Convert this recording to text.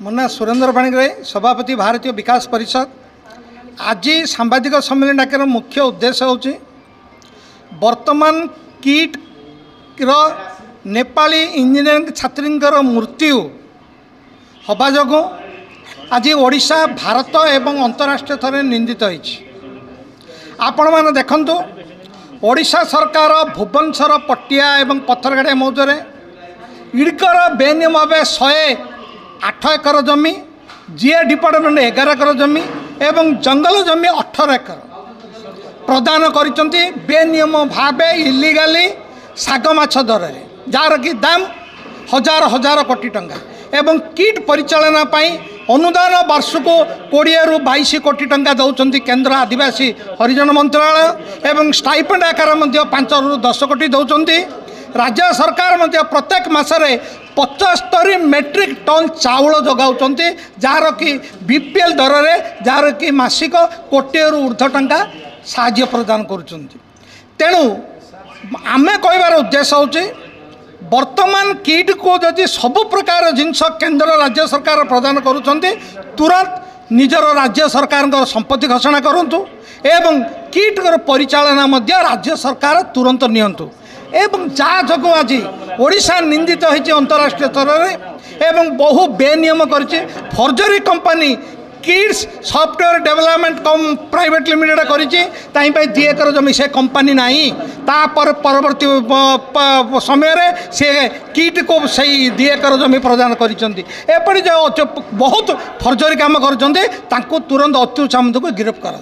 मुन्ना सुरेंद्र पाणिग्राही सभापति भारतीय विकास परिषद। आज सांबादिक सम्मेलन डाकर मुख्य उद्देश्य होची वर्तमान किट नेपाली इंजीनियरिंग छात्री मृत्यु हवा जो आज ओडिशा भारत एवं अंतरराष्ट्रीय स्तर निंदित होईछि। आपण मैंने देखंतु ओडिशा सरकार भुवनेश्वर पटिया एवं पत्थरघाटिया मौजरे इड़कर बेनियम भाव 108 एकर जमी, जीए डिपार्टमेंट 11 एकर जमी एवं जंगल जमी 18 एकर प्रदान करिसंती बेनियम भाव इलिगाली साग माछ दर जार कि दाम हजार हजार कोटी टंका एवं किट परिचालना पाई अनुदान वर्ष को 20 रु 22 कोटी टंका दौरान केंद्र आदिवासी हरिजन मंत्रालय एवं स्टाइपेंड आकार 5 रु 10 कोटी दौरान। राज्य सरकार प्रत्येक मासरे 75 मेट्रिक टन चाउल जगाउं जार कि बीपीएल दर रे जार कि मासिक 1 कोटी रु ऊर्ध्व टंका साहाय्य प्रदान करुँच। तेणु आमे कहबार उद्देश्य होची वर्तमान किट को जदि सबु प्रकार जिनस केंद्र राज्य सरकार प्रदान करुँच तुरंत निजर राज्य सरकार संपत्ति घोषणा करूँ एवं किट परिचालना मध्य राज्य सरकार तुरंत नियंतु एवं जहाँ जो आज ओडिशा निंदित होती अंतरराष्ट्रीय स्तर में एवं बहु बेनियम करिछि। Forgery company kids software development कम प्राइवेट लिमिटेड करिछि 2 एकर जमी से कंपनी नहीं तापर परवर्ती समय रे से किट को सही 2 एकर जमी प्रदान करिसंती। एपरि जो बहुत फर्जरी काम करछन्ते तांको तुरंत अत्युच्च को गिरफ्त करा।